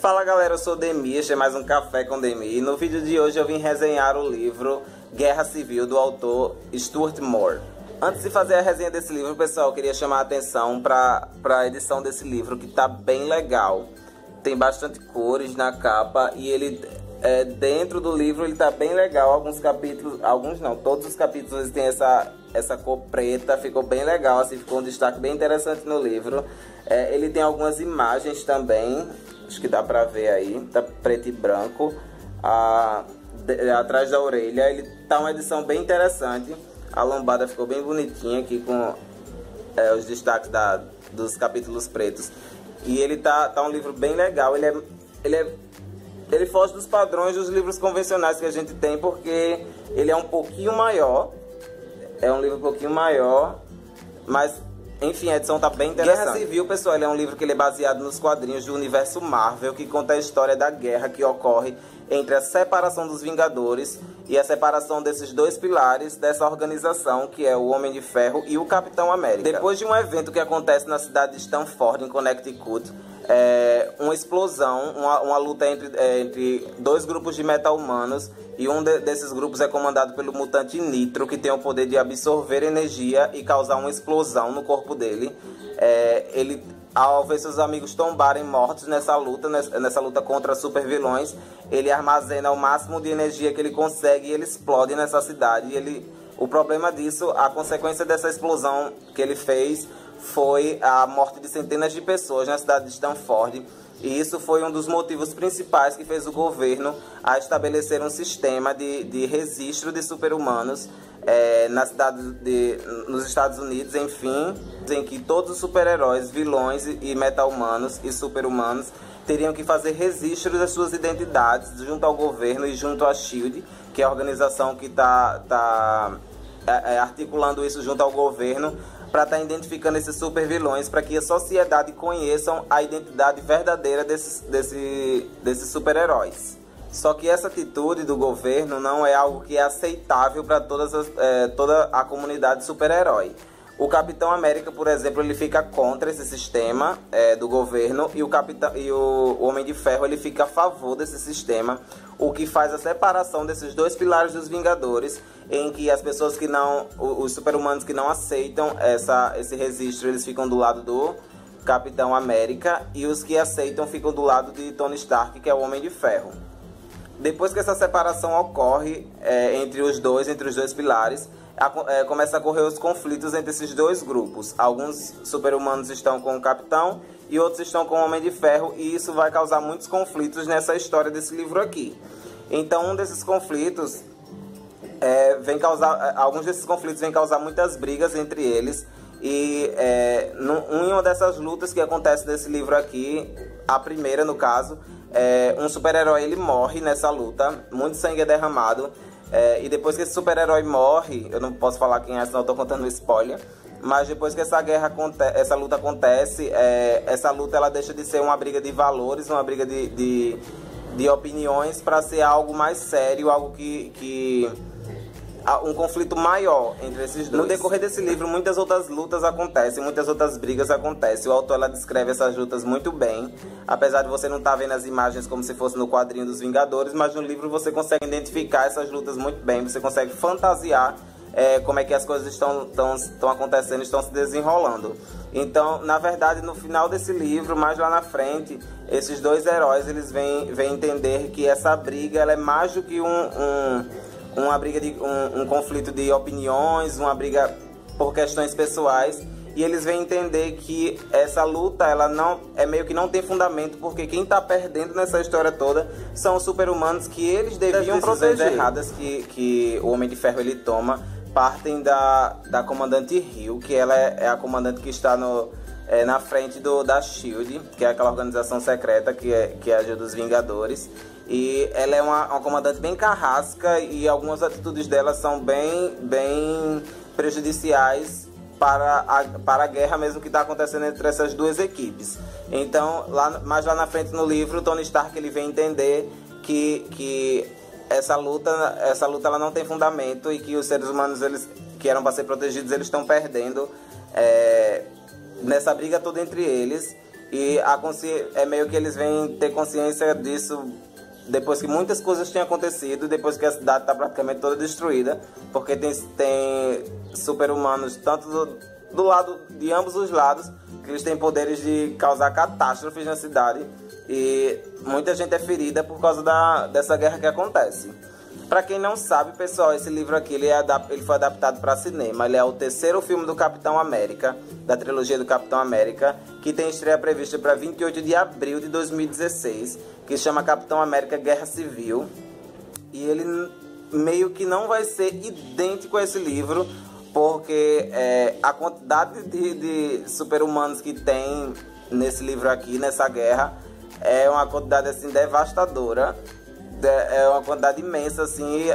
Fala galera, eu sou Demi, este é mais um Café com Demi. E no vídeo de hoje eu vim resenhar o livro Guerra Civil, do autor Stuart Moore. Antes de fazer a resenha desse livro, pessoal, eu queria chamar a atenção para a edição desse livro, que tá bem legal. Tem bastante cores na capa e ele, dentro do livro, ele tá bem legal. Alguns capítulos, alguns não, todos os capítulos eles têm essa cor preta, ficou bem legal, assim, ficou um destaque bem interessante no livro. Ele tem algumas imagens também, acho que dá pra ver aí, tá preto e branco, atrás da orelha. Ele tá uma edição bem interessante, a lombada ficou bem bonitinha aqui com os destaques dos capítulos pretos. E ele tá um livro bem legal, ele foge dos padrões dos livros convencionais que a gente tem, porque ele é um pouquinho maior, é um livro um pouquinho maior, mas enfim, a edição tá bem interessante. Guerra Civil, pessoal, ele é um livro que ele é baseado nos quadrinhos do universo Marvel, que conta a história da guerra que ocorre entre a separação dos Vingadores e a separação desses dois pilares dessa organização, que é o Homem de Ferro e o Capitão América. Depois de um evento que acontece na cidade de Stamford, em Connecticut, uma explosão, uma luta entre dois grupos de meta-humanos, e um desses grupos é comandado pelo mutante Nitro, que tem o poder de absorver energia e causar uma explosão no corpo dele. Ele, ao ver seus amigos tombarem mortos nessa luta contra super vilões, ele armazena o máximo de energia que ele consegue e ele explode nessa cidade. O problema disso, a consequência dessa explosão que ele fez, foi a morte de centenas de pessoas na cidade de Stamford. E isso foi um dos motivos principais que fez o governo a estabelecer um sistema de registro de super-humanos nos Estados Unidos, enfim, em que todos os super-heróis, vilões e meta-humanos e super-humanos teriam que fazer registro das suas identidades junto ao governo e junto à SHIELD, que é a organização que está articulando isso junto ao governo, para estar identificando esses super vilões, para que a sociedade conheçam a identidade verdadeira desses super-heróis. Só que essa atitude do governo não é algo que é aceitável para toda a comunidade super-herói. O Capitão América, por exemplo, ele fica contra esse sistema do governo, e o Homem de Ferro ele fica a favor desse sistema, o que faz a separação desses dois pilares dos Vingadores, em que as pessoas que não, os super-humanos que não aceitam esse registro, eles ficam do lado do Capitão América, e os que aceitam ficam do lado de Tony Stark, que é o Homem de Ferro. Depois que essa separação ocorre entre os dois pilares, começa a ocorrer os conflitos entre esses dois grupos. Alguns super-humanos estão com o Capitão e outros estão com o Homem de Ferro, e isso vai causar muitos conflitos nessa história desse livro aqui. Então um desses conflitos alguns desses conflitos vêm causar muitas brigas entre eles, e em uma dessas lutas que acontece nesse livro aqui, a primeira no caso, um super-herói ele morre nessa luta, muito sangue é derramado. E depois que esse super-herói morre, eu não posso falar quem é, senão eu tô contando spoiler, mas depois que essa luta acontece, essa luta ela deixa de ser uma briga de valores, uma briga de opiniões, para ser algo mais sério, algo um conflito maior entre esses dois. No decorrer desse livro, muitas outras lutas acontecem, muitas outras brigas acontecem. O autor ela descreve essas lutas muito bem, apesar de você não estar vendo as imagens como se fosse no quadrinho dos Vingadores, mas no livro você consegue identificar essas lutas muito bem, você consegue fantasiar como é que as coisas estão acontecendo, estão se desenrolando. Então, na verdade, no final desse livro, mais lá na frente, esses dois heróis eles vêm entender que essa briga ela é mais do que uma briga um conflito de opiniões, uma briga por questões pessoais, e eles vêm entender que essa luta ela meio que não tem fundamento, porque quem está perdendo nessa história toda são os super-humanos que eles deviam proteger. As erradas que o Homem de Ferro ele toma partem da comandante Hill, que ela é a comandante que está na frente da SHIELD, que é aquela organização secreta que ajuda os Vingadores. E ela é uma comandante bem carrasca, e algumas atitudes dela são bem prejudiciais para a guerra mesmo que está acontecendo entre essas duas equipes. Então, mais lá na frente no livro, Tony Stark ele vem entender que essa luta ela não tem fundamento, e que os seres humanos que eram para ser protegidos, eles estão perdendo nessa briga toda entre eles. E é meio que eles vêm ter consciência disso depois que muitas coisas tinham acontecido, depois que a cidade está praticamente toda destruída, porque tem super-humanos tanto do lado de ambos os lados, que eles têm poderes de causar catástrofes na cidade, e muita gente é ferida por causa dessa guerra que acontece. Para quem não sabe, pessoal, esse livro aqui ele foi adaptado para cinema. Ele é o terceiro filme do Capitão América, da trilogia do Capitão América, que tem estreia prevista para 28 de abril de 2016, que chama Capitão América Guerra Civil. E ele meio que não vai ser idêntico a esse livro, porque a quantidade de super-humanos que tem nesse livro aqui, nessa guerra, é uma quantidade assim devastadora. É uma quantidade imensa, assim,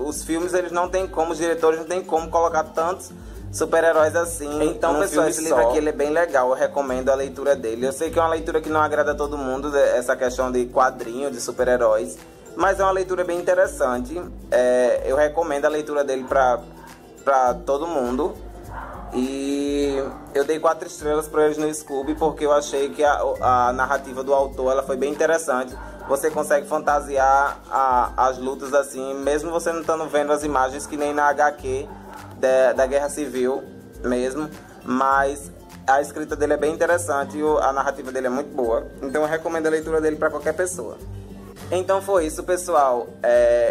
os filmes, eles não tem como, os diretores não tem como colocar tantos super-heróis assim. Então, pessoal, esse livro aqui ele é bem legal, eu recomendo a leitura dele. Eu sei que é uma leitura que não agrada a todo mundo, essa questão de quadrinho, de super-heróis, mas é uma leitura bem interessante. Eu recomendo a leitura dele pra todo mundo. E eu dei 4 estrelas para eles no Scooby, porque eu achei que a narrativa do autor ela foi bem interessante. Você consegue fantasiar as lutas assim, mesmo você não estando vendo as imagens, que nem na HQ da Guerra Civil mesmo. Mas a escrita dele é bem interessante e a narrativa dele é muito boa. Então eu recomendo a leitura dele para qualquer pessoa. Então foi isso, pessoal.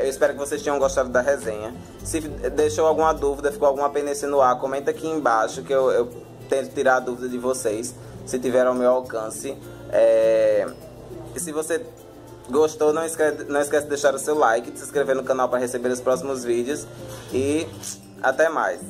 Eu espero que vocês tenham gostado da resenha. Se deixou alguma dúvida, ficou alguma penência no ar, comenta aqui embaixo que eu tento tirar a dúvida de vocês, se tiver ao meu alcance. E se você gostou, não esquece de deixar o seu like, de se inscrever no canal para receber os próximos vídeos. E até mais.